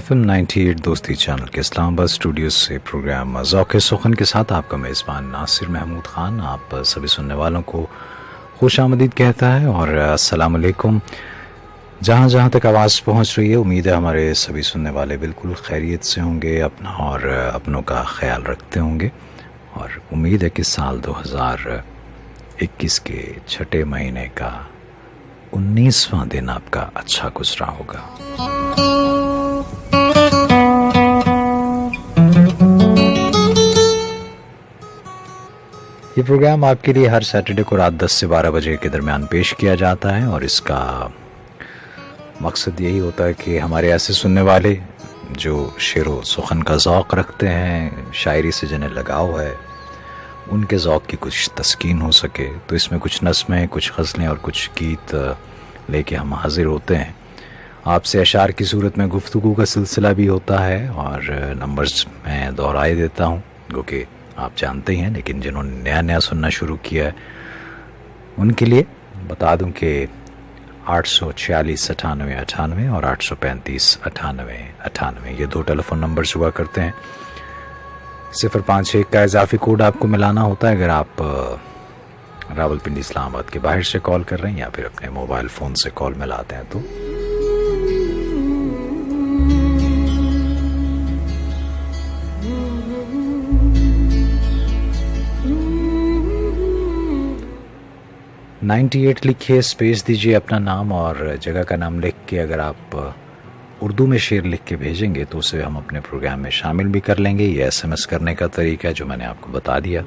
FM 98 दोस्ती channel के Islamabad studio से प्रोग्राम ज़ौक़ सुख़न के साथ आपका मेज़बान नासिर महमूद ख़ान आप सभी सुनने वालों को खुश आमदीद कहता है और अस्सलाम वालेकुम। जहाँ जहाँ तक आवाज़ पहुँच रही है, उम्मीद है हमारे सभी सुनने वाले बिल्कुल खैरियत से होंगे, अपना और अपनों का ख्याल रखते होंगे और उम्मीद है कि साल 2021 के छठे महीने का 19वां दिन आपका अच्छा गुजरा होगा। ये प्रोग्राम आपके लिए हर सैटरडे को रात 10 से 12 बजे के दरमियान पेश किया जाता है और इसका मकसद यही होता है कि हमारे ऐसे सुनने वाले जो शेर व सुख़न का ज़ौक़ रखते हैं, शायरी से जिन्हें लगाव है, उनके ज़ौक़ की कुछ तस्कीन हो सके। तो इसमें कुछ नस्में, कुछ ग़ज़लें और कुछ गीत लेके हम हाजिर होते हैं। आपसे अशार की सूरत में गुफ्तगू का सिलसिला भी होता है और नंबर्स मैं दोहराए देता हूँ क्योंकि आप जानते ही हैं, लेकिन जिन्होंने नया नया सुनना शुरू किया है उनके लिए बता दूं कि 846 98 98 और 835 98 98 ये दो टेलीफोन नंबर्स हुआ करते हैं। 051 का इजाफी कोड आपको मिलाना होता है अगर आप रावलपिंडी इस्लामाबाद के बाहर से कॉल कर रहे हैं या फिर अपने मोबाइल फ़ोन से कॉल मिलाते हैं तो। नाइन्टी 98 लिखिए, स्पेस दीजिए, अपना नाम और जगह का नाम लिख के अगर आप उर्दू में शेर लिख के भेजेंगे तो उसे हम अपने प्रोग्राम में शामिल भी कर लेंगे। ये SMS करने का तरीका है जो मैंने आपको बता दिया।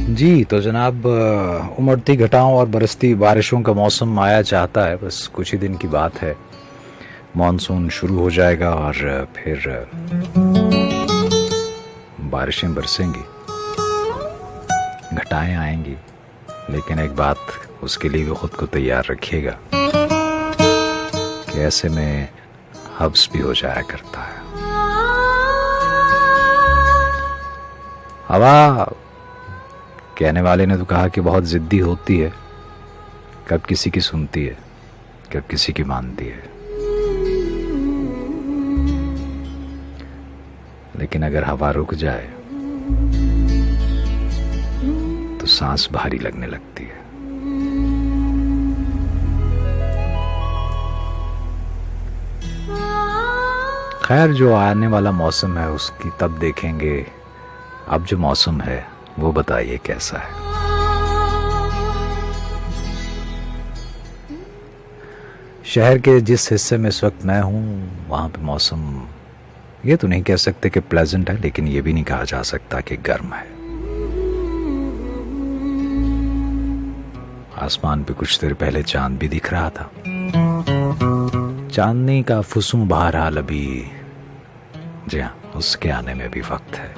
जी तो जनाब, उमड़ती घटाओं और बरसती बारिशों का मौसम आया चाहता है। बस कुछ ही दिन की बात है, मॉनसून शुरू हो जाएगा और फिर बारिशें बरसेंगी, घटाएं आएंगी। लेकिन एक बात, उसके लिए भी खुद को तैयार रखिएगा कि ऐसे में हब्स भी हो जाया करता है। हवा कहने वाले ने तो कहा कि बहुत जिद्दी होती है, कब किसी की सुनती है, कब किसी की मानती है। लेकिन अगर हवा रुक जाए तो सांस भारी लगने लगती है। खैर, जो आने वाला मौसम है उसकी तब देखेंगे। अब जो मौसम है वो बताइए कैसा है। शहर के जिस हिस्से में इस वक्त मैं हूँ वहाँ पे मौसम ये तो नहीं कह सकते कि प्लेजेंट है, लेकिन ये भी नहीं कहा जा सकता कि गर्म है। आसमान पे कुछ देर पहले चांद भी दिख रहा था। चांदनी का फुसूं बहरहाल अभी, जी हाँ, उसके आने में भी वक्त है।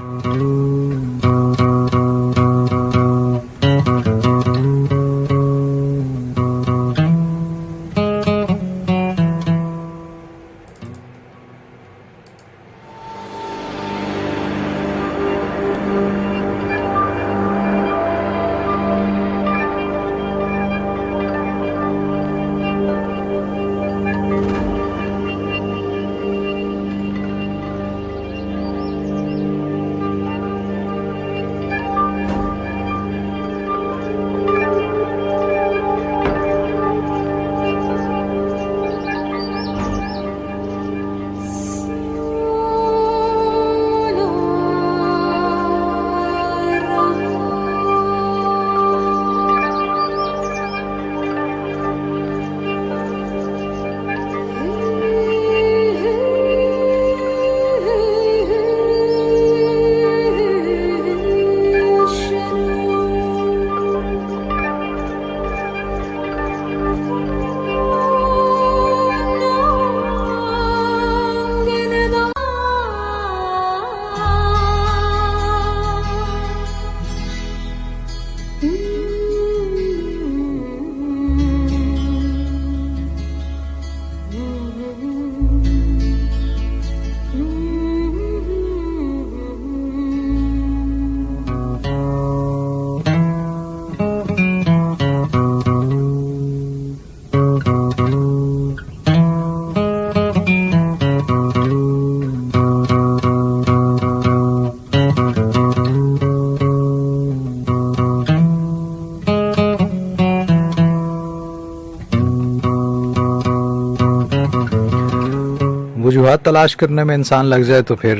बात तलाश करने में इंसान लग जाए तो फिर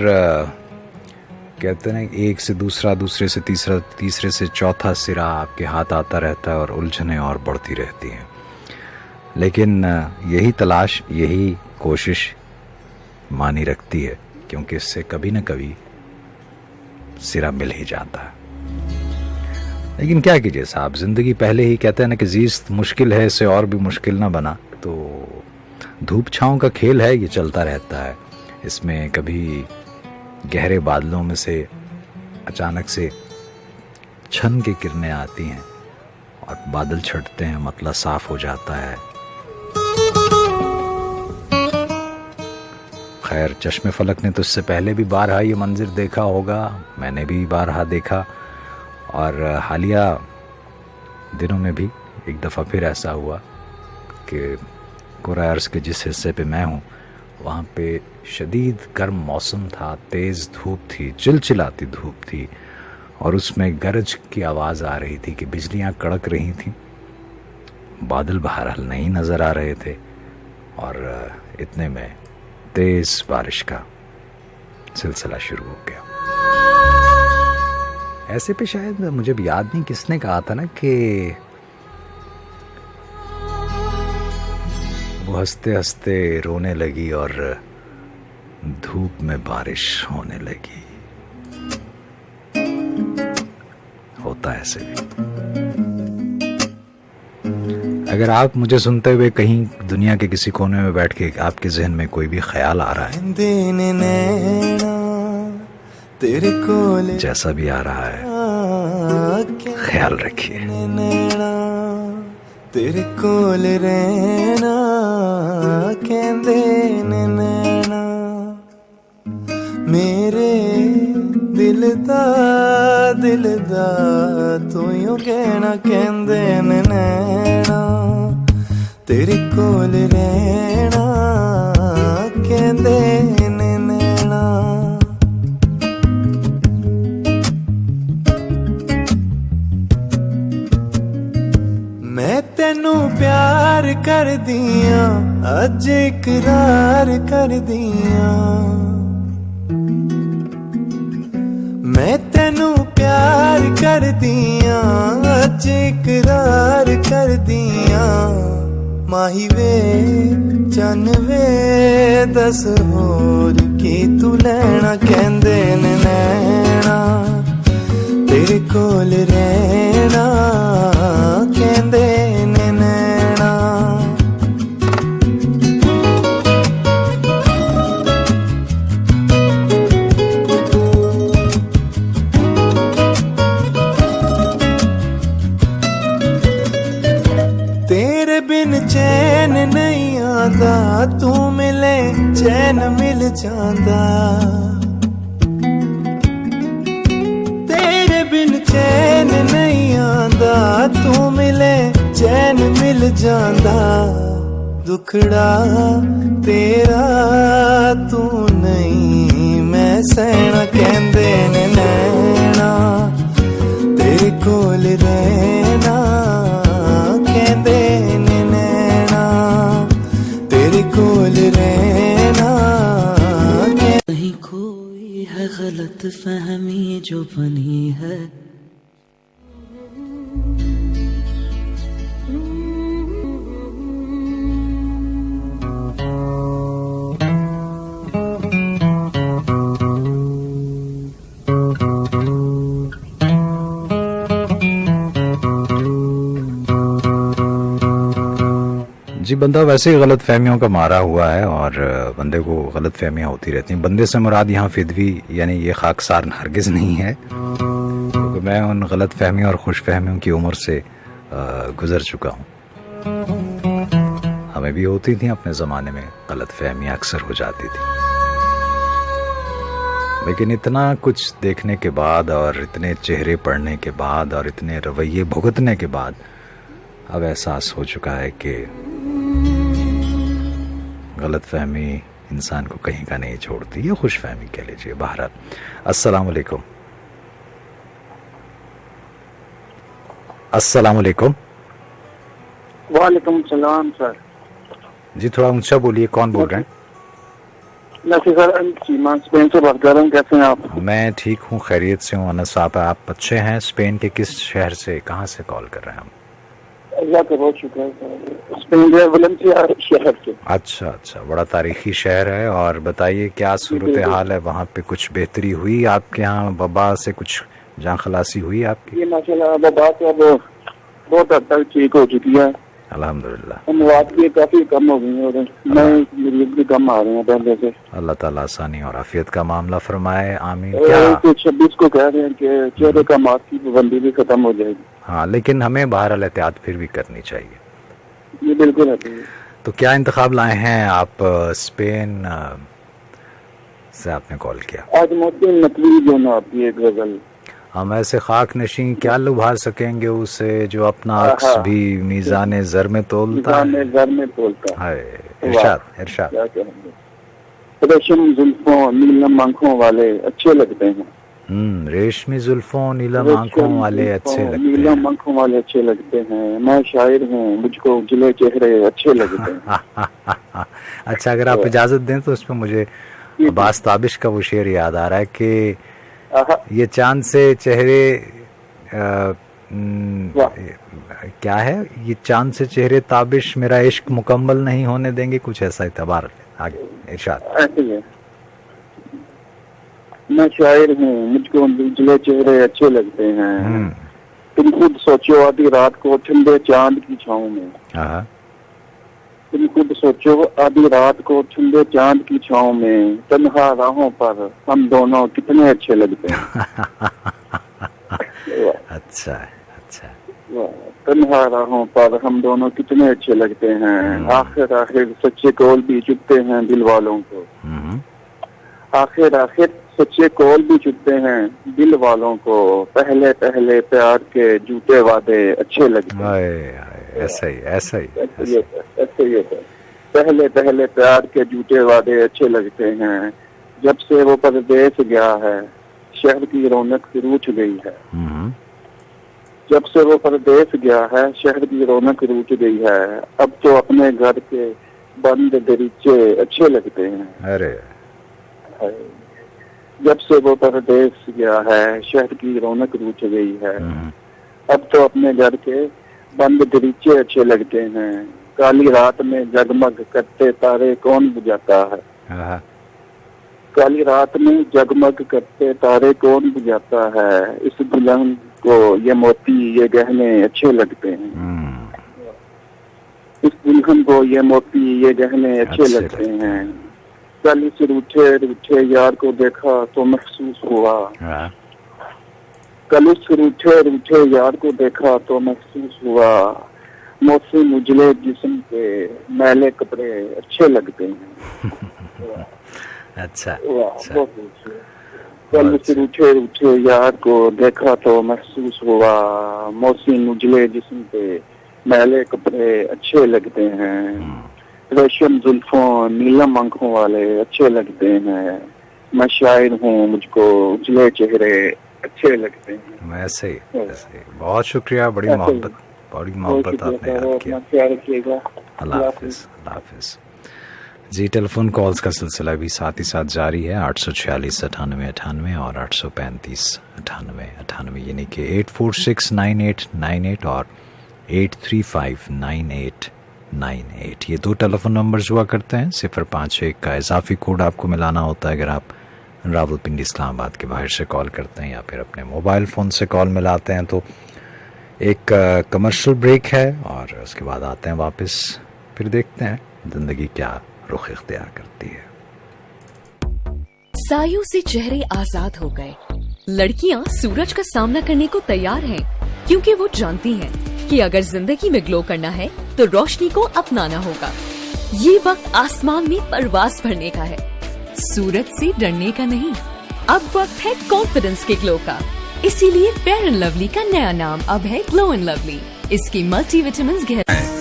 कहते हैं एक से दूसरा, दूसरे से तीसरा, तीसरे से चौथा सिरा आपके हाथ आता रहता है और उलझनें और बढ़ती रहती हैं। लेकिन यही तलाश, यही कोशिश मानी रखती है, क्योंकि इससे कभी न कभी सिरा मिल ही जाता है। लेकिन क्या कीजिए साहब, ज़िंदगी पहले ही कहते हैं ना कि जीस्त मुश्किल है, इसे और भी मुश्किल ना बना। तो धूप छाँव का खेल है, ये चलता रहता है। इसमें कभी गहरे बादलों में से अचानक से छन के किरणें आती हैं और बादल छटते हैं, मतला साफ हो जाता है। खैर, चश्मे फलक ने तो इससे पहले भी बारहा ये मंजिर देखा होगा, मैंने भी बारहा देखा, और हालिया दिनों में भी एक दफ़ा फिर ऐसा हुआ कि कुराए अर्ज़ के जिस हिस्से पे मैं हूँ वहाँ पे शदीद गर्म मौसम था, तेज़ धूप थी, चिलचिलाती धूप थी, और उसमें गरज की आवाज़ आ रही थी कि बिजलियाँ कड़क रही थीं। बादल बहरहाल नहीं नज़र आ रहे थे, और इतने में तेज़ बारिश का सिलसिला शुरू हो गया। ऐसे पे शायद मुझे भी याद नहीं किसने कहा था ना कि वो हंसते हंसते रोने लगी और धूप में बारिश होने लगी। होता है ऐसे भी। अगर आप मुझे सुनते हुए कहीं दुनिया के किसी कोने में बैठ के आपके जहन में कोई भी ख्याल आ रहा है, जैसा भी आ रहा है, ख्याल रखिए। तेरे कोल रहना कहंदे ने नैना, मेरे दिल दा तू यूं कहना कहंदे ने नैना, तेरे कोल रहना कहंदे ने नैना। मैं तेनू प्यार कर दिया, अज इकरार कर दिया। मैं तेनू प्यार कर दिया, अज इकरार कर दिया। माही वे चन वे दस होर की तू लैना कहंदे ने नैना, तेरे कोल रहना कहंदे ने नैना। तेरे बिन चैन नहीं आंदा, तू मिले चैन मिल जांदा। चैन नहीं आंदा, तू मिले चैन मिल जांदा। दुखड़ा तेरा तू नहीं मैं सहना कहंदे ने नैना, तेरे कोल रहना कहंदे ने नैना, तेरे कोल रहना। कहीं कोई है गलत फहमी जो बनी है, जी, बंदा वैसे ही गलत फहमियों का मारा हुआ है और बंदे को गलत फहमियाँ होती रहती हैं। बंदे से मुराद यहाँ फिदवी यानी ये खाकसार हरगिज़ नहीं है, क्योंकि मैं उन गलत फहमियों और खुश फहमियों की उम्र से गुजर चुका हूँ। हमें भी होती थी अपने ज़माने में, गलत फहमियाँ अक्सर हो जाती थी। लेकिन इतना कुछ देखने के बाद और इतने चेहरे पढ़ने के बाद और इतने रवैये भुगतने के बाद अब एहसास हो चुका है कि गलत फहमी इंसान को कहीं का नहीं छोड़ती, ये खुश फहमी कह लीजिए। बहरहाल, अस्सलाम वालेकुम। अस्सलाम वालेकुम। वालेकुम सलाम सर। जी, थोड़ा ऊंचा बोलिए, कौन बोल रहे हैं? नसीर सर, सीमा स्पेन से बात कर रहा हूँ। कैसे हैं आप? मैं ठीक हूँ, खैरियत से हूँ। अनस साहब, आप अच्छे हैं? स्पेन के किस शहर से, कहाँ से कॉल कर रहे हैं हम? अल्लाह का बहुत शुक्र है सर, स्पेन के वलेंसिया शहर से। अच्छा अच्छा, बड़ा तारीखी शहर है। और बताइए क्या सूरत हाल है वहाँ पे? कुछ बेहतरी हुई आपके यहाँ? वबा से कुछ जान खलासी हुई आपकी? ये माशाल्लाह वबा से अब बहुत हद तक ठीक हो चुकी है, अल्हम्दुलिल्लाह। मवाद भी काफी कम हो गई है और नए मरीज भी कम आ रहे हैं पहले से। अल्लाह ताला आसानी और आफियत का मामला फरमाए, आमीन। और क्या 26 को कह रहे हैं कि चेहरे का मास्क की पाबंदी भी खत्म हो जाएगी। हाँ, लेकिन हमें बहरहाल एहतियात फिर भी करनी चाहिए। ये बिल्कुल है। तो क्या इंतखाब लाए हैं आप? स्पेन से आपने कॉल किया। आज मोहसिन नकवी जो ना आपकी एक गजल, हम ऐसे खाक नशीं क्या लुभा सकेंगे उसे जो अपना अक्स भी मीज़ान ज़र में तोलता है। घर में तोलता हाय, इरशाद इरशाद। क्या कहेंगे। रेशम जुल्फों नीलम आंखों वाले अच्छे लगते हैं। रेशमी जुल्फों नीलम आंखों वाले अच्छे लगते हैं। नीलम आंखों वाले अच्छे लगते हैं। मैं शायर हूँ, मुझको उजले चेहरे अच्छे लगते हैं। अच्छा, अगर आप इजाजत दें तो इसमें मुझे अब्बास ताबिश का वो शेर याद आ रहा है कि ये चांद से चेहरे क्या है, ये चांद से चेहरे ताबिश मेरा इश्क मुकम्मल नहीं होने देंगे, कुछ ऐसा इतबार। आगे इरशाद। ऐसे ही है। मैं शायर हूँ, मुझको उजले चेहरे अच्छे लगते हैं। तुम खुद सोचो आधी रात को ठंडे चांद की छाँव में। तुम खुद सोचो आधी रात को ठंडे चांद की छाँव में, तन्हा राहों पर हम दोनों कितने अच्छे लगते हैं। अच्छा अच्छा। तन्हा राहों पर हम दोनों कितने अच्छे लगते हैं। आखिर आखिर सच्चे कौल भी चुभते हैं दिल वालों को। आखिर आखिर सच्चे कौल भी चुभते हैं दिल वालों को। पहले पहले प्यार के झूठे वादे अच्छे लगते हैं। ऐसा ही ऐसा ही ऐसे ही होता है। पहले पहले प्यार के झूठे वादे अच्छे लगते हैं। जब से वो परदेस गया है, शहर की रौनक रूठ गई है। जब से वो परदेस गया है, शहर की रौनक रूठ गई है। अब तो अपने घर के बंद दरीचे अच्छे लगते हैं। अरे, जब से वो परदेस गया है, शहर की रौनक रूठ गई है। अब तो अपने घर के बंद दरीचे अच्छे लगते हैं। काली रात में जगमग करते तारे कौन बुझाता है। काली रात में जगमग करते तारे कौन बुझाता है। इस दुल्हन को ये मोती ये गहने अच्छे लगते हैं। इस दुल्हन को ये मोती ये गहने अच्छे लगते हैं। कल इस रूठे रूठे यार को देखा तो महसूस हुआ। कल उस रूठे रूठे यार को देखा तो महसूस हुआ। मौसम उजले जिस्म पे मैले कपड़े अच्छे लगते हैं। अच्छा, कल उस रूठे रूठे यार को देखा तो महसूस हुआ। मौसम उजले जिस्म पे मैले कपड़े अच्छे लगते हैं। रेशम जुल्फों नीलम आंखों वाले अच्छे लगते हैं। मैं शायर हूँ, मुझको उजले चेहरे अच्छे लगते हैं। ऐसे ही। बहुत शुक्रिया, बड़ी मोहब्बत आपने याद किया। अल्लाह हाफिज, अल्लाह हाफिज। जी, टेलीफोन कॉल्स का सिलसिला भी साथ ही साथ जारी है। 846 98 98 और 835 98 98, यानी कि 8469898 और 8359898। ये दो टेलीफोन नंबर्स हुआ करते हैं। 051 का इजाफी कोड आपको मिलाना होता है अगर आप रावलपिंडी इस्लामाबाद के बाहर से कॉल करते हैं या फिर अपने मोबाइल फ़ोन से कॉल मिलाते हैं। तो एक कमर्शियल ब्रेक है और उसके बाद आते हैं वापस, फिर देखते हैं ज़िंदगी क्या रुख इख्तियार करती है। सायों से चेहरे आजाद हो गए। लड़कियां सूरज का सामना करने को तैयार हैं, क्योंकि वो जानती हैं कि अगर जिंदगी में ग्लो करना है तो रोशनी को अपनाना होगा। ये वक्त आसमान में परवास भरने का है, सूरज से डरने का नहीं। अब वक्त है कॉन्फिडेंस के ग्लो का। इसीलिए फेयर एंड लवली का नया नाम अब है ग्लो एंड लवली। इसकी मल्टीविटामिन्स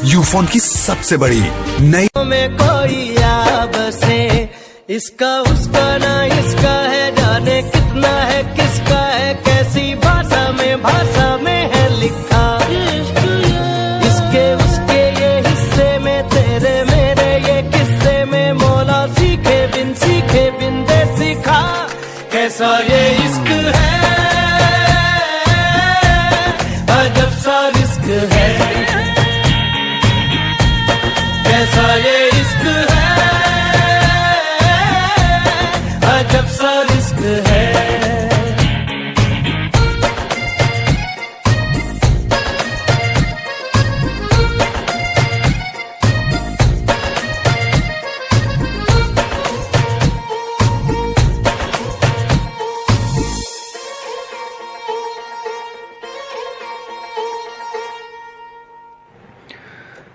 यूफोन की सबसे बड़ी नई में कोई याब से, इसका उसका ना इसका है, जाने कितना है किसका है, कैसी भाषा में है लिखा। इसके उसके ये हिस्से में, तेरे मेरे ये किस्से में, मौला सीखे बिन सीखे कैसा ये इश्क है, अजब सा रिस्क है, कैसा ये इश्क है, अजब सा रिस्क है।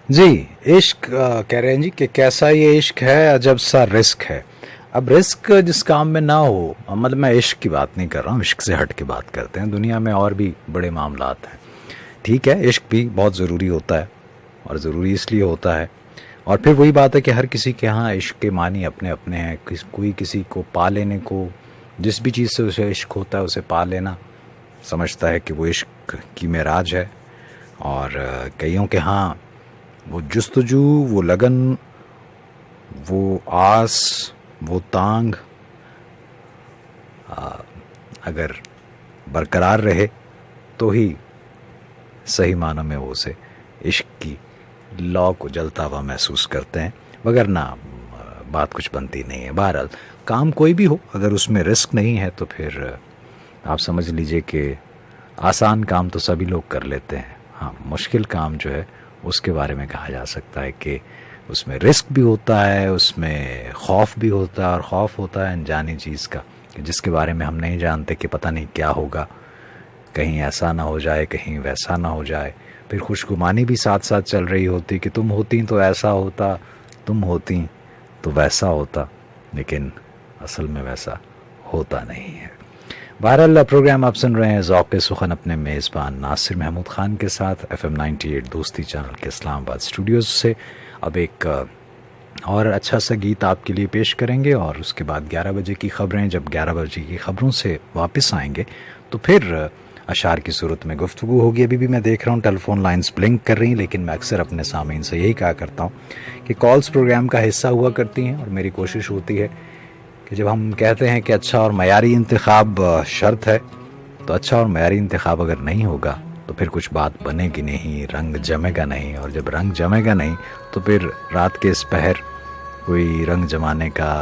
जी, इश्क कह रहे हैं जी कि कैसा ये इश्क है, अजब सा रिस्क है। अब रिस्क जिस काम में ना हो, मतलब मैं इश्क की बात नहीं कर रहा हूँ, इश्क से हट के बात करते हैं। दुनिया में और भी बड़े मामलात हैं, ठीक है, इश्क भी बहुत ज़रूरी होता है और ज़रूरी इसलिए होता है। और फिर वही बात है कि हर किसी के यहाँ इश्क के मानी अपने अपने हैं। कोई किसी को पा लेने को, जिस भी चीज़ से उसे इश्क होता है उसे पा लेना समझता है कि वो इश्क की मेराज है। और कईयों के यहाँ वो जुस्तजू, वो लगन, वो आस, वो तांग अगर बरकरार रहे तो ही सही मानों में वो उसे इश्क की लौ को जलता हुआ महसूस करते हैं, वगरना बात कुछ बनती नहीं है। बहरहाल काम कोई भी हो, अगर उसमें रिस्क नहीं है तो फिर आप समझ लीजिए कि आसान काम तो सभी लोग कर लेते हैं। हाँ, मुश्किल काम जो है उसके बारे में कहा जा सकता है कि उसमें रिस्क भी होता है, उसमें खौफ भी होता है, और खौफ होता है अनजानी चीज़ का, जिसके बारे में हम नहीं जानते कि पता नहीं क्या होगा, कहीं ऐसा ना हो जाए, कहीं वैसा ना हो जाए। फिर खुशगुमानी भी साथ साथ चल रही होती कि तुम होती तो ऐसा होता, तुम होती तो वैसा होता, लेकिन असल में वैसा होता नहीं है। बहरहाल प्रोग्राम आप सुन रहे हैं ज़ौक़ सुखन अपने मेज़बान नासिर महमूद ख़ान के साथ FM 98 दोस्ती चैनल के इस्लामाबाद स्टूडियोज़ से। अब एक और अच्छा सा गीत आपके लिए पेश करेंगे और उसके बाद 11 बजे की ख़बरें। जब 11 बजे की ख़बरों से वापस आएंगे तो फिर अशार की सूरत में गुफ्तगू होगी। अभी भी मैं देख रहा हूँ टेलीफोन लाइंस ब्लिंक कर रही, लेकिन मैं अक्सर अपने सामीन से यही कहा करता हूँ कि कॉल्स प्रोग्राम का हिस्सा हुआ करती हैं, और मेरी कोशिश होती है कि जब हम कहते हैं कि अच्छा और मयारी इंतखाब शर्त है, तो अच्छा और मयारी इंतखाब अगर नहीं होगा तो फिर कुछ बात बनेगी नहीं, रंग जमेगा नहीं, और जब रंग जमेगा नहीं तो फिर रात के इस पहर कोई रंग जमाने का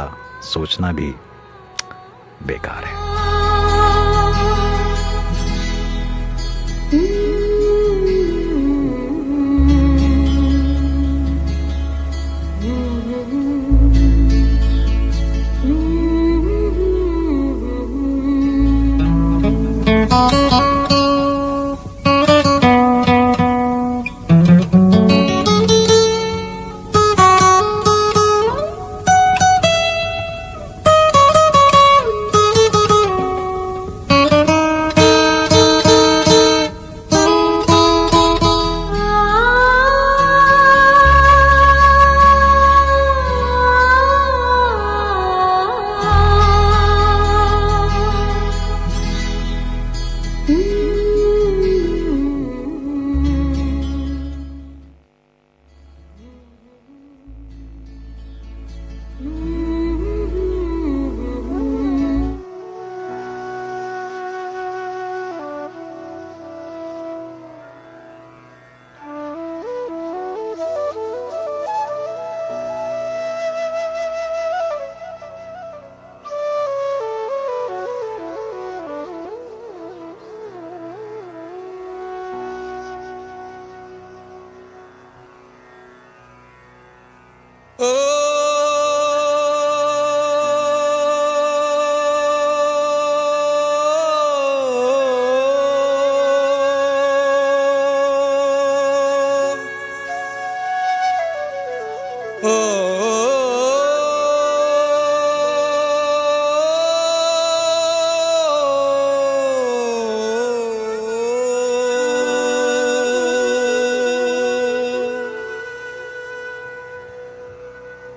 सोचना भी बेकार है।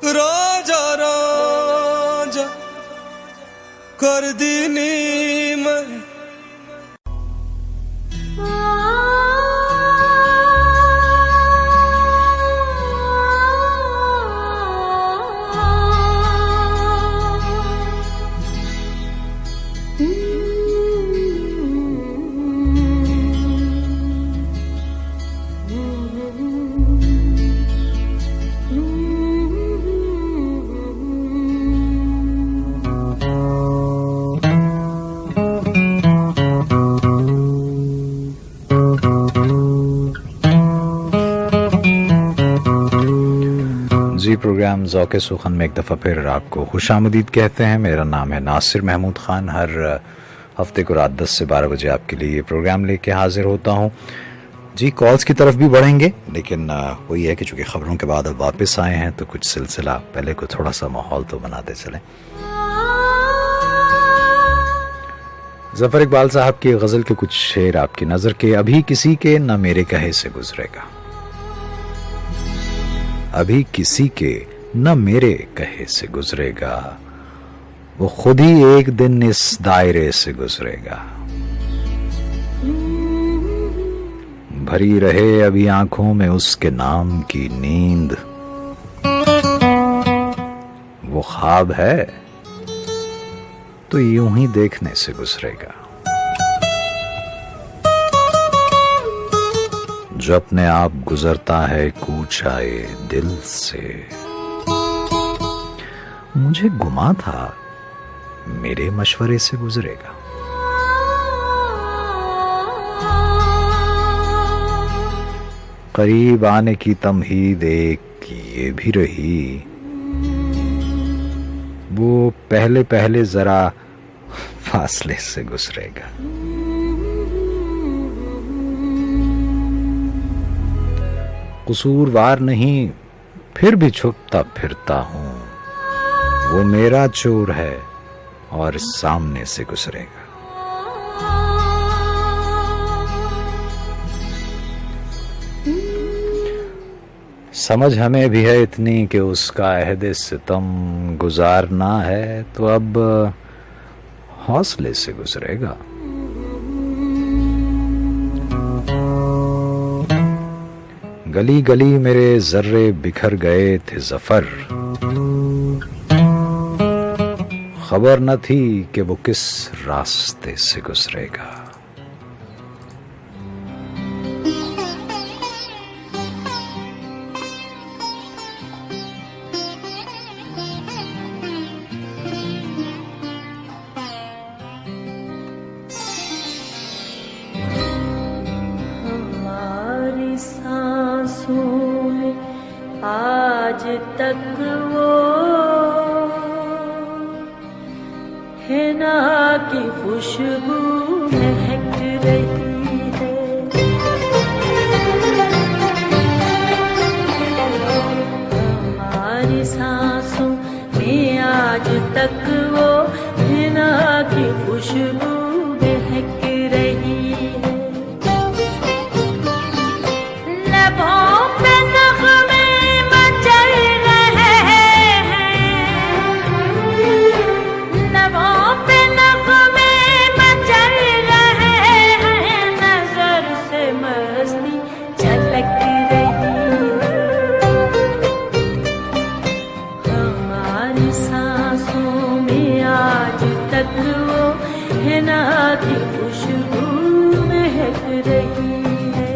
राजा राजा कर दीनी मैं जी, प्रोग्राम ज़ौक़े सुखन में एक दफ़ा फिर आपको खुशामदीद कहते हैं। मेरा नाम है नासिर महमूद ख़ान। हर हफ्ते को रात 10 से 12 बजे आपके लिए ये प्रोग्राम लेके हाजिर होता हूँ। जी, कॉल्स की तरफ भी बढ़ेंगे, लेकिन वही है कि चूँकि ख़बरों के बाद अब वापस आए हैं तो कुछ सिलसिला पहले को थोड़ा सा माहौल तो बनाते चलें। ज़फ़र इकबाल साहब की गज़ल के कुछ शेर आपकी नज़र के। अभी किसी के न मेरे कहे से गुजरेगा, अभी किसी के न मेरे कहे से गुजरेगा, वो खुद ही एक दिन इस दायरे से गुजरेगा। भरी रहे अभी आंखों में उसके नाम की नींद, वो ख्वाब है तो यूं ही देखने से गुजरेगा। जो अपने आप गुजरता है कूच आए दिल से, मुझे गुमा था मेरे मशवरे से गुजरेगा। करीब आने की तमहीद एक ये भी रही, वो पहले पहले जरा फासले से गुजरेगा। कसूरवार नहीं फिर भी छुपता फिरता हूं, वो मेरा चोर है और सामने से गुजरेगा। समझ हमें भी है इतनी कि उसका अहद सितम गुजारना है तो अब हौसले से गुजरेगा। गली गली मेरे जर्रे बिखर गए थे ज़फ़र, खबर न थी कि वो किस रास्ते से गुजरेगा। आज तक वो हिना की खुशबू महक रही है। हमारी सांसों में आज तक वो हिना की खुशबू महक रही है। की खुशबू महक रही है।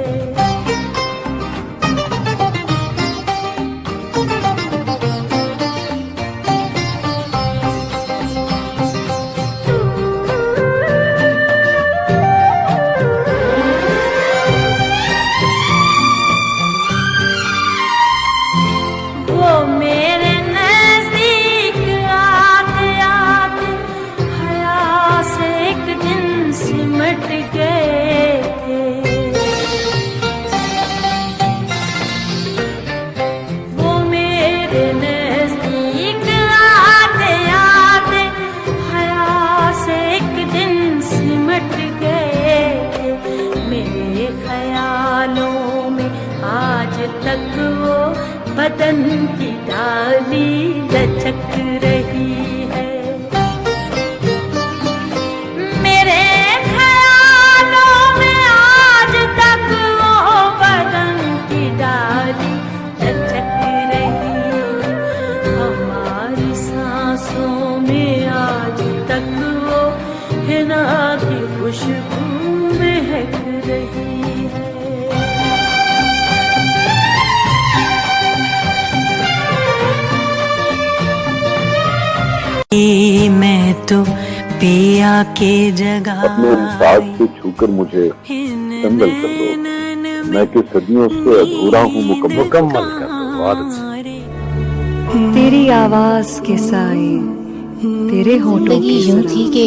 वो मेरे नजदीक आते आते हया से एक दिन सिमट गए थे। वो मेरे नजदीक आते आते हया से एक दिन सिमट गए थे। मेरे ख्यालों में आज तक वो बदन की डाली लचक रही है। मेरे ख्यालों में आज तक वो बदन की डाली लचक रही है। हमारी सांसों में आज तक वो हिना की खुशबू महक रही है। मैं तो पिया के जगह अपने साथ से छूकर मुझे दंगल कर दो, मैं कि सदियों से अधूरा हूँ मुकम्मल कर दो। बहुत अच्छा। तेरी आवाज के साए, तेरे होठों की यूं थी कि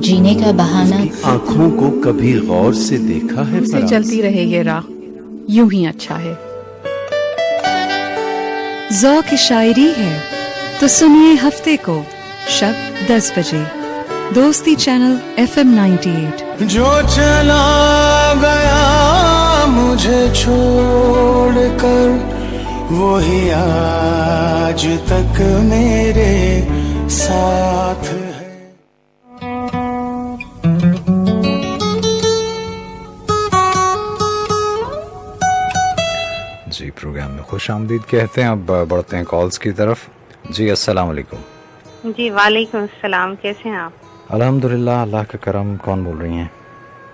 जीने का बहाना। आंखों को कभी गौर से देखा है से चलती रहे ये राह, यूं ही अच्छा है। ज़ौक़ शायरी है तो सुनिए हफ्ते को शब 10 बजे दोस्ती चैनल FM 98। जो चला गया मुझे छोड़कर, वही आज तक मेरे साथ है। जी, प्रोग्राम में खुश आमदीद कहते हैं। अब बढ़ते हैं कॉल्स की तरफ। जी, अस्सलाम वालेकुम। जी वालेकुम अस्सलाम, कैसे हैं आप? अल्हम्दुलिल्लाह, अल्लाह का करम। कौन बोल रही हैं?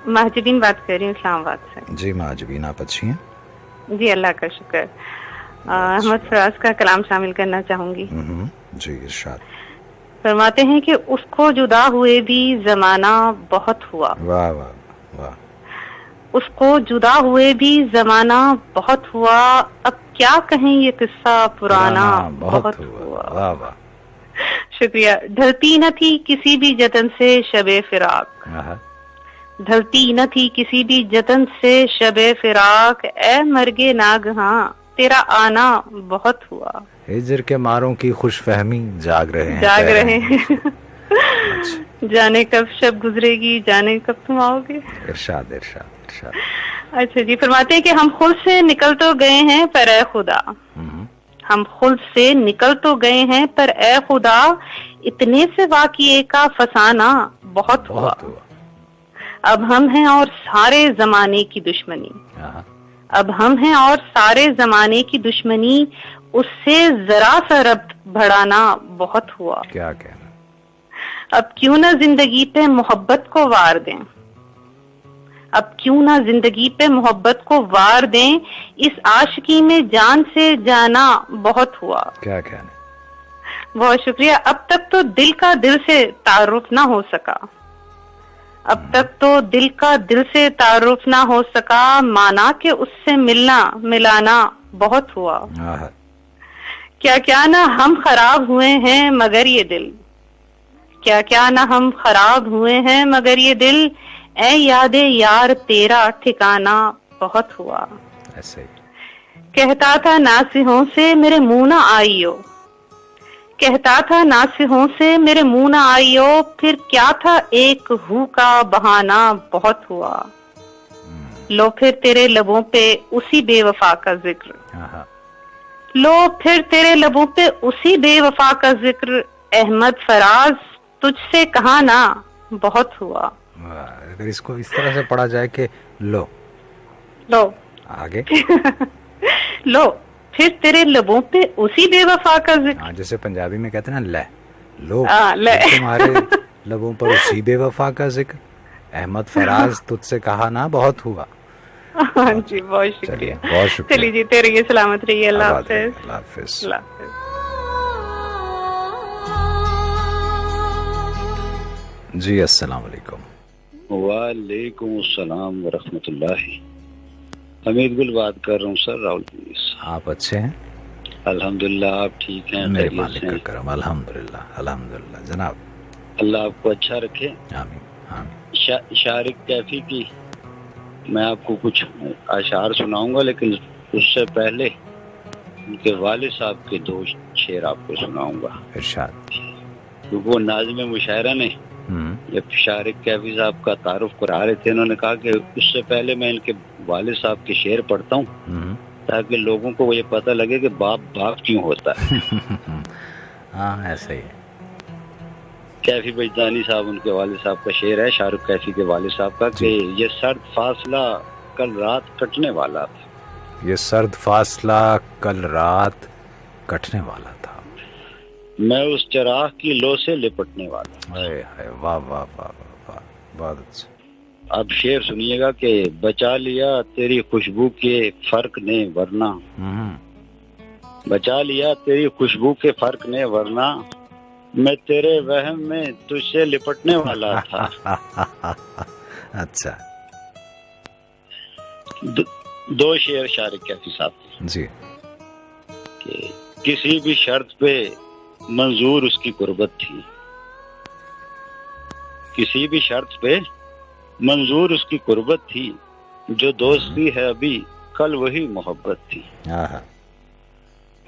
महजबीन बात कर रही हूँ इस्लामाबाद से। जी महजबीन, आप अच्छी हैं? जी अल्लाह का शुक्र। अहमद फराज का कलाम शामिल करना चाहूंगी। जी इरशाद। फरमाते हैं कि उसको जुदा हुए भी जमाना बहुत हुआ। वाह वाह वाह। उसको जुदा हुए भी जमाना बहुत हुआ, अब क्या कहें ये किस्सा पुराना बहुत हुआ। वाह वाह, शुक्रिया। ढलती न थी किसी भी जतन से शबे फिराक, ढलती न थी किसी भी जतन से शबे फिराक, ए मर्गे नागहां तेरा आना बहुत हुआ। हिजर के मारों की खुशफहमी जाग रहे हैं, जाग रहे हैं। जाने कब शब गुजरेगी, जाने कब तुम आओगे। इरशाद इरशाद इरशाद। अच्छा जी, फरमाते हैं कि हम खुद से निकल तो गए हैं पर ए खुदा, हम खुद से निकल तो गए हैं पर ए खुदा, इतने से वाक़िए का फसाना बहुत हुआ। अब हम हैं और सारे जमाने की दुश्मनी, अब हम हैं और सारे जमाने की दुश्मनी, उससे जरा सा रब्त बढ़ाना बहुत हुआ। क्या कहना। अब क्यों ना जिंदगी पे मोहब्बत को वार दें, अब क्यों ना जिंदगी पे मोहब्बत को वार दें, इस आशिकी में जान से जाना बहुत हुआ। क्या कहना। बहुत शुक्रिया। अब तक तो दिल का दिल से तारुफ ना हो सका, अब तक तो दिल का दिल से तारुफ ना हो सका, माना कि उससे मिलना मिलाना बहुत हुआ। क्या क्या ना हम खराब हुए हैं मगर ये दिल, क्या क्या ना हम खराब हुए हैं मगर ये दिल, ऐ यादे यार तेरा ठिकाना बहुत हुआ। ऐसे ही कहता था नासिहों से मेरे मुंह ना आइयो, कहता था नासिहों से मेरे मुंह ना आइयो, फिर क्या था एक हू का बहाना बहुत हुआ। लो फिर तेरे लबों पे उसी बेवफा का जिक्र, लो फिर तेरे लबों पे उसी बेवफा का जिक्र, अहमद फराज तुझसे कहा ना बहुत हुआ। अगर इसको इस तरह से पढ़ा जाए कि लो आगे लो फिर तेरे लबों पे उसी बेवफा का जिक्र। जैसे पंजाबी में कहते हैं ना, लो ले। तुम्हारे लबों पर उसी बेवफा का जिक्र, अहमद फराज तुझसे कहा ना बहुत हुआ। हाँ जी, बहुत शुक्रिया। बहुत शुक्रिया। चलिए जी, तेरे ये सलामत रहिए। अल्लाह हाफिज। अल्लाह हाफिज। जी अस्सलाम वालेकुम। वालेकुम अस्सलाम व रहमतुल्लाहि। हमीद गुल बात कर रहा हूँ सर, राहुल। आप अच्छे हैं? अल्हम्दुलिल्लाह। आप ठीक हैं? मेरे मालिक का करम, अल्हम्दुलिल्लाह अल्हम्दुलिल्लाह जनाब। अल्लाह आपको अच्छा रखे। आमीन आमीन। शारिक कैफी की मैं आपको कुछ अशार सुनाऊंगा, लेकिन उससे पहले उनके वालिद साहब के दो शेर आपको सुनाऊंगा। इरशाद। वो नाज़िम मुशायरा ने जब शारिक कैफी साहब का तारुफ करा रहे थे, उन्होंने कहा कि उससे पहले मैं इनके वालिद साहब के शेर पढ़ता हूँ ताकि लोगों को ये पता लगे कि बाप बाप क्यों होता है। हाँ ऐसा ही है। कैफी बजदानी साहब, उनके वालिद साहब का शेर है, शाहरुख कैफी के वालिद साहब का, कि ये सर्द फासला कल रात कटने वाला था, ये सर्द फासला कल रात कटने वाला था, मैं उस चराग की लो से लिपटने वाला। वाह वाह वाह। वाह, बहुत अच्छा। अब शेर सुनिएगा कि बचा लिया तेरी खुशबू के फर्क ने वरना, बचा लिया तेरी खुशबू के फर्क ने वरना मैं तेरे वहम में तुझसे लिपटने वाला था। अच्छा। दो शेर शारिक कैफी साहब जी। कि किसी भी शर्त पे मंजूर उसकी कुर्बत थी, किसी भी शर्त पे मंजूर उसकी कुर्बत थी, जो दोस्ती है अभी कल वही मोहब्बत थी।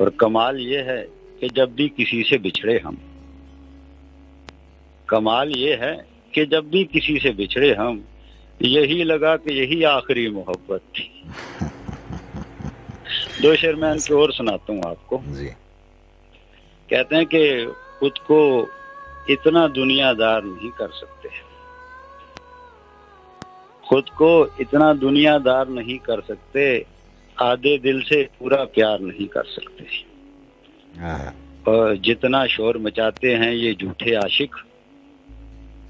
और कमाल ये है कि जब भी किसी से बिछड़े हम, कमाल ये है कि जब भी किसी से बिछड़े हम, यही लगा कि यही आखिरी मोहब्बत थी। दो शेर मैं इनकी और सुनाता हूँ आपको जी। कहते हैं कि खुद को इतना दुनियादार नहीं कर सकते, खुद को इतना दुनियादार नहीं कर सकते, आधे दिल से पूरा प्यार नहीं कर सकते, और जितना शोर मचाते हैं ये झूठे आशिक,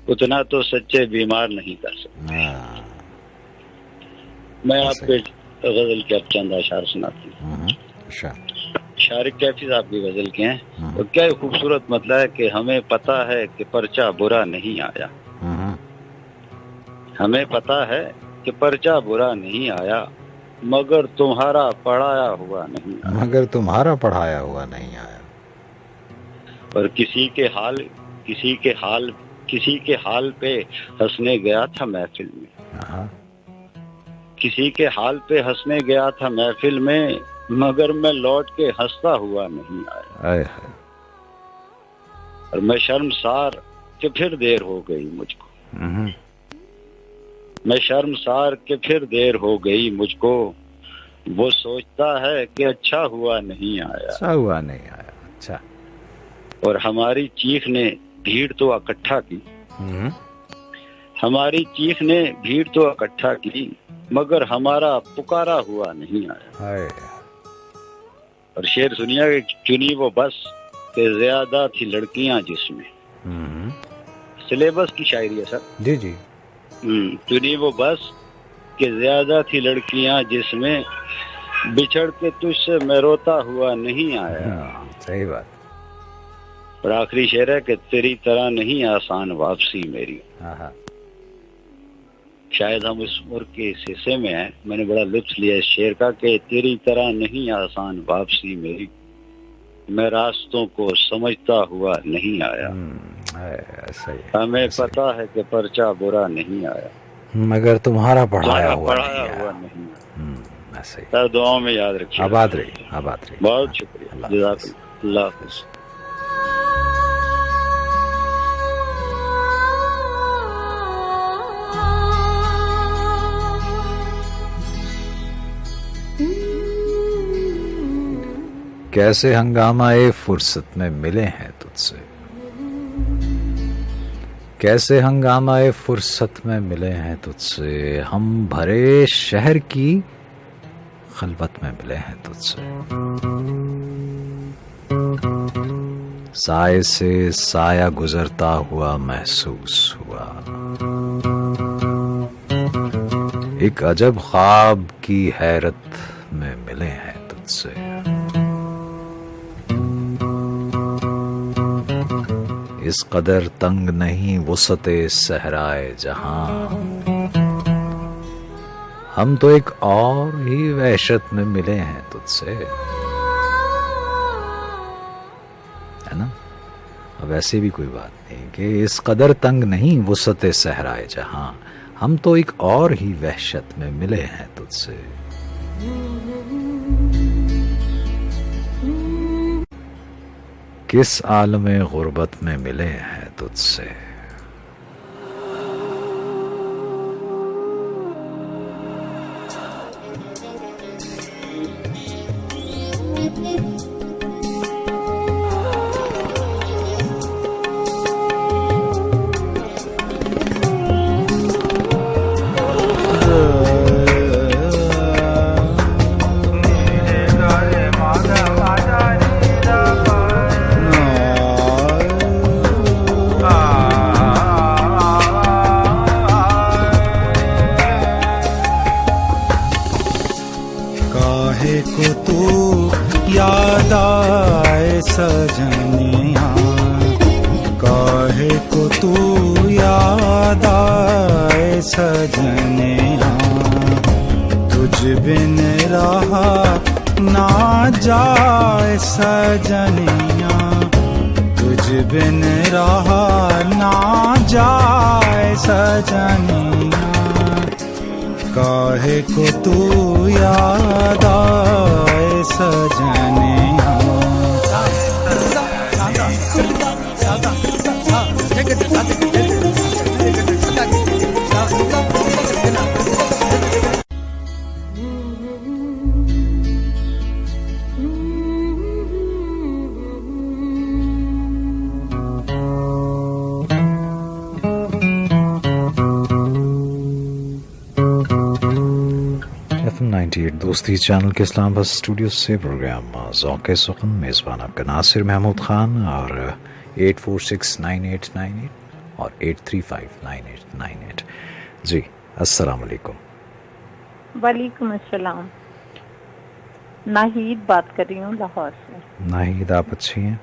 उतना तो सच्चे बीमार नहीं कर सकते। मैं आपको गजल के अब चंद अशार सुनाती हूँ। शारिक कैफी साहब की गजल के हैं, और क्या खूबसूरत मतलब है कि हमें पता है कि पर्चा बुरा नहीं आया, हमें पता है कि पर्चा बुरा नहीं आया, मगर तुम्हारा पढ़ाया हुआ नहीं आया, मगर तुम्हारा पढ़ाया हुआ नहीं आया। और किसी के हाल पे हंसने गया था महफिल में, किसी के हाल पे हंसने गया था महफिल में, मगर मैं लौट के हंसता हुआ नहीं आया। और मैं शर्मसार कि फिर देर हो गई मुझको, मैं शर्मसार कि फिर देर हो गई मुझको, वो सोचता है कि अच्छा हुआ नहीं आया, अच्छा हुआ नहीं आया। अच्छा। और हमारी चीख ने भीड़ तो इकट्ठा की, हमारी चीख ने भीड़ तो इकट्ठा की, मगर हमारा पुकारा हुआ नहीं आया। और शेर सुनिया कि चुनी वो बस के ज्यादा थी लड़कियां जिसमें, सिलेबस की शायरी है सर। जी जी। चुनी वो बस के ज्यादा थी लड़कियां जिसमें, बिछड़ के तुझसे मैं रोता हुआ नहीं आया। सही बात। और आखिरी शेर है कि तेरी तरह नहीं आसान वापसी मेरी। शायद हम इस उम्र के इस हिस्से में हैं, मैंने बड़ा लुत्फ लिया इस शेर का कि तेरी तरह नहीं आसान वापसी मेरी, मैं रास्तों को समझता हुआ नहीं आया। हमें पता है कि पर्चा बुरा नहीं आया, मगर तुम्हारा पढ़ाया हुआ नहीं। सर दुआओं में याद रखिए। आबाद रहिए, आबाद रहिए। बहुत शुक्रिया। अल्लाह हाफ़िज़। कैसे हंगामाए फुर्सत में मिले हैं तुझसे, कैसे हंगामाए फुर्सत में मिले हैं तुझसे, हम भरे शहर की खलवत में मिले हैं तुझसे। साए से साया गुजरता हुआ महसूस हुआ, एक अजब ख्वाब की हैरत में मिले हैं तुझसे। इस कदर तंग नहीं वुसते सहराए जहां, हम तो एक और ही वहशत में मिले हैं तुझसे, है ना। अब ऐसी भी कोई बात नहीं कि इस कदर तंग नहीं वुसते सहराए जहां, हम तो एक और ही वहशत में मिले हैं तुझसे। किस आलमे गुर्बत में मिले हैं तुझसे। सजनिया, तुझ बिन रहा ना जाए सजनिया, तुझ बिन रहा ना जाए सजनिया, काहे को तू याद आए सजनिया। FM 98 दोस्ती चैनल के इस्लामाबाद स्टूडियो से प्रोग्राम ज़ौक़ सुख़न, मेज़बान आपका नासिर महमूद ख़ान और 8469898 और 8359898। जी अस्सलाम वालेकुम। वालेकुम अस्सलाम। नाहीद बात कर रही हूँ लाहौर से। नाहीद आप अच्छी हैं?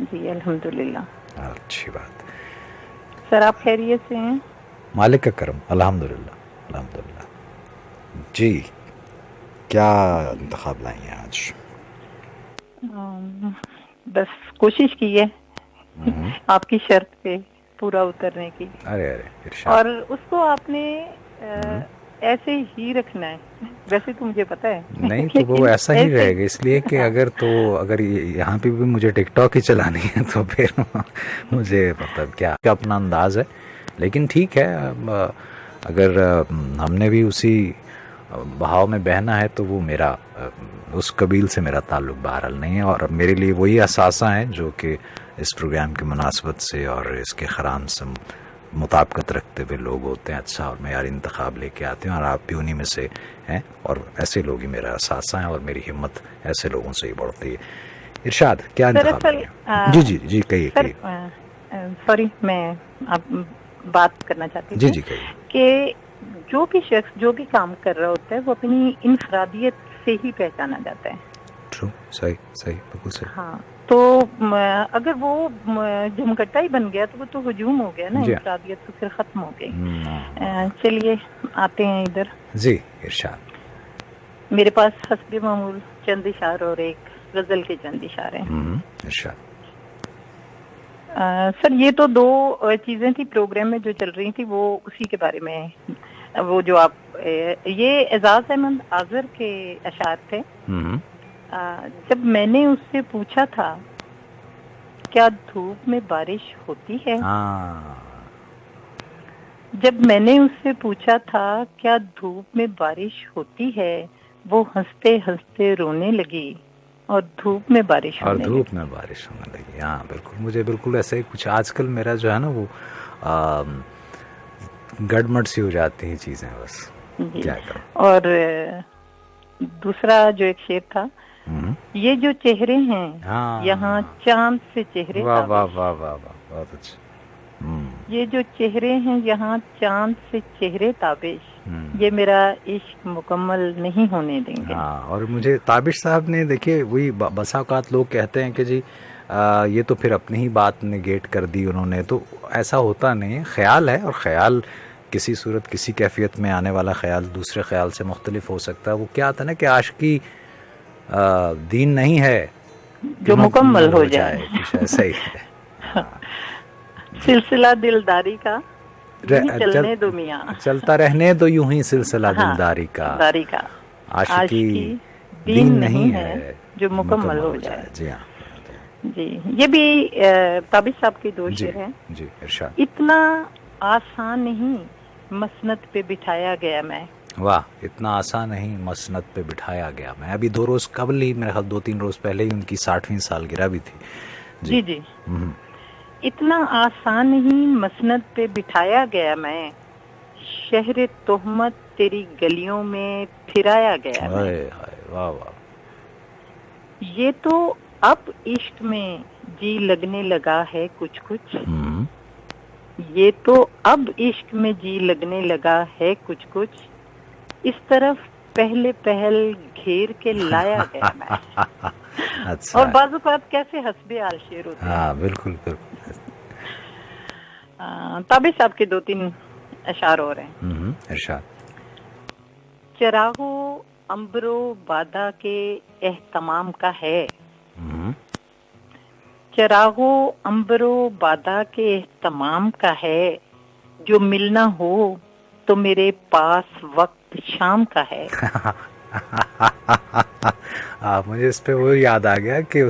जी अल्हम्दुलिल्लाह। अच्छी बात। सर आप खैरियत से हैं? मालिक का करम, अल्हम्दुलिल्लाह अल्हम्दुलिल्लाह। जी क्या इंतखाब लाई हैं आज? बस कोशिश की है आपकी शर्त पे पूरा उतरने की। अरे इरशाद। और उसको आपने ऐसे ही रखना है। वैसे तो मुझे पता है नहीं तो वो ऐसा ही रहेगा, इसलिए कि अगर यहाँ पे भी मुझे टिकटॉक ही चलानी है तो फिर मुझे मतलब क्या अपना अंदाज है, लेकिन ठीक है। अगर हमने भी उसी बहाव में बहना है तो वो मेरा उस कबील से मेरा ताल्लुक बहरहाल नहीं है, और मेरे लिए वही असासा है जो कि इस प्रोग्राम की मुनासबत से और इसके खराम से मुताबिकत रखते हुए लोग होते हैं अच्छा और मेयारी इंतखाब लेके आते हैं, और आप भी उन्हीं में से हैं, और ऐसे लोग ही मेरा असासा है और मेरी हिम्मत ऐसे लोगों से ही बढ़ती है। इरशाद क्या इंतखाब? जी कहिए। सॉरी मैं आप बात करना चाहती हूँ। जी कहिए। कि जो भी शख्स जो भी काम कर रहा होता है वो अपनी इनफरादियत से ही पहचाना जाता है। ट्रू, सही बिल्कुल सही। हाँ तो अगर वो जमघटा ही बन गया तो वो तो हुजूम हो गया ना, इनफरादियत तो फिर खत्म हो गई। चलिए आते हैं इधर। जी इरशाद। मेरे पास हस्बे मामूल चंद इशार और एक गजल के चंद इशारे हैं। इरशाद। सर ये तो दो चीजें थी प्रोग्राम में जो चल रही थी, वो उसी के बारे में, वो जो आप ये एजाज अहमद आजर के अशार थे। जब मैंने उससे पूछा था क्या धूप में बारिश होती है, जब मैंने उससे पूछा था क्या धूप में बारिश होती है, वो हंसते हंसते रोने लगी और धूप में बारिश होने लगी। हाँ बिल्कुल, मुझे बिल्कुल ऐसा ही कुछ आजकल मेरा जो है ना वो गड़मड़ सी हो जाती हैं चीजें, बस क्या करूं। और दूसरा जो एक शेर था, ये जो चेहरे हैं यहाँ चांद से चेहरे, वाह वाह वाह वाह वाह, बहुत अच्छा। ये जो चेहरे हैं यहाँ चांद से चेहरे ताबिश, ये मेरा इश्क मुकम्मल नहीं होने देंगे। हाँ, और मुझे ताबिश साहब ने देखिए वही बसा औकात लोग कहते हैं कि जी ये तो फिर अपनी ही बात नेगेट कर दी उन्होंने, तो ऐसा होता नहीं है। ख्याल है, और ख्याल किसी सूरत किसी कैफियत में आने वाला ख्याल दूसरे ख्याल से मुख्तलिफ हो सकता है। वो क्या आता है ना कि आशिकी दीन नहीं है जो मुकम्मल हो जाए, ऐसा ही है। सिलसिला दिलदारी का चलने दो मियां, चलता रहने दो यूं ही सिलसिला दिलदारी का आशिकी दीन नहीं है जो मुकम्मल हो जाए। जी हाँ जी, ये भी ताबिश साहब की दो शेर हैं। जी इरशाद। इतना आसान नहीं मसनद पे बिठाया गया मैं, वाह, इतना आसान नहीं मसनद पे बिठाया गया मैं। अभी 2 रोज कबल ही, मेरे ख्याल 2-3 रोज पहले ही उनकी 60वीं सालगिरह भी थी। जी जी। इतना आसान नहीं मसनद पे बिठाया गया मैं, शहर तोहमत तेरी गलियों में फिराया गया मैं। वाह वाह। ये तो अब इश्क में जी लगने लगा है कुछ कुछ, ये तो अब इश्क में जी लगने लगा है कुछ कुछ, इस तरफ पहले पहल घेर के लाया गया मैं। अच्छा। और बाजू बात कैसे हस्बे आल शेर होते हैं। हाँ बिल्कुल बिल्कुल। ताबिश साहब के 2-3 अशार और हैं। इरशाद। चरागो अंबरो बादा के एहतमाम का है, चरागो अंबरो बादा के एहतमाम का है, जो मिलना हो तो मेरे पास वक्त शाम का है। मुझे इस पे वो याद आ गया कि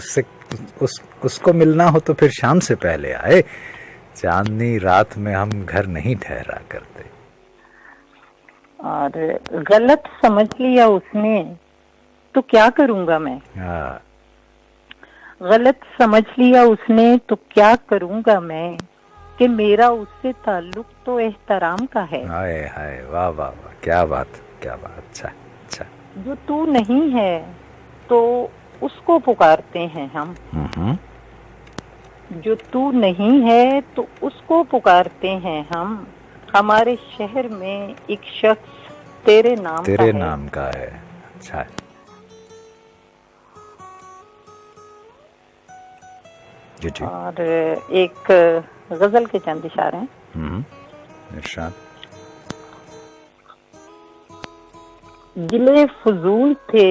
उसको मिलना हो तो फिर शाम से पहले आए, चांदनी रात में हम घर नहीं ठहरा करते। और गलत समझ लिया उसने तो क्या करूंगा मैं, गलत समझ लिया उसने तो क्या करूंगा मैं, कि मेरा उससे ताल्लुक तो एहतराम का है। हाय हाय, वाह वाह वाह, क्या बात क्या बात। अच्छा अच्छा। जो तू नहीं है तो उसको पुकारते हैं हम, जो तू नहीं है तो उसको पुकारते हैं हम, हमारे शहर में एक शख्स तेरे नाम का है। अच्छा। जी जी। और एक गजल के चंद इशारे हैं। इरशाद। गिले फजूल थे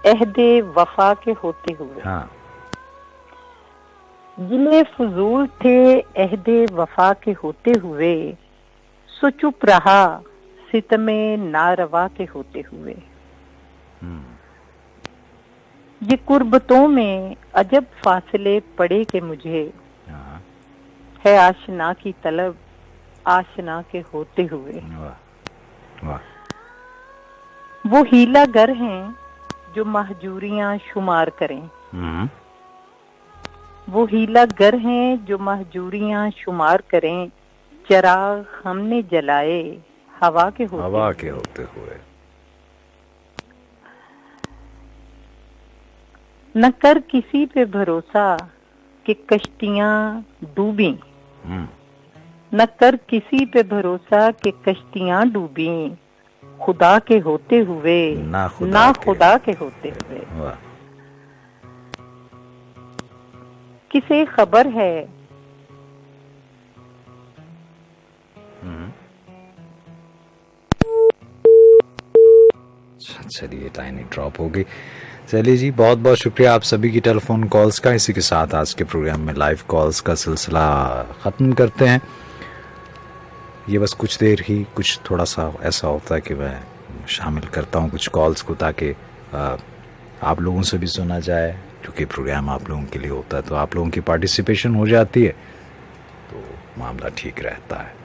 अहदे वफा के होते हुए, गिले फजूल थे अहदे वफा के होते हुए, सो चुप रहा सितमे नारवा के होते हुए। ये कुर्बतों में अजब फासले पड़े के मुझे, है आशना की तलब आशना के होते हुए। वो हीला गर हैं जो महजूरियां शुमार करें, वो हीला गर हैं जो महजूरियां शुमार करें, चिराग हमने जलाए हवा के होते हुए। न कर किसी पे भरोसा कि कश्तियां डूबी, न कर किसी पे भरोसा कि कश्तियां डूबी, खुदा के होते हुए ना खुदा के होते हुए। किसे खबर है चलिए, लाइन ही ड्रॉप हो गई। चलिए जी, बहुत बहुत शुक्रिया आप सभी की टेलीफोन कॉल्स का। इसी के साथ आज के प्रोग्राम में लाइव कॉल्स का सिलसिला ख़त्म करते हैं। ये बस कुछ देर ही कुछ थोड़ा सा ऐसा होता है कि मैं शामिल करता हूँ कुछ कॉल्स को, ताकि आप लोगों से भी सुना जाए, क्योंकि प्रोग्राम आप लोगों के लिए होता है, तो आप लोगों की पार्टिसिपेशन हो जाती है तो मामला ठीक रहता है।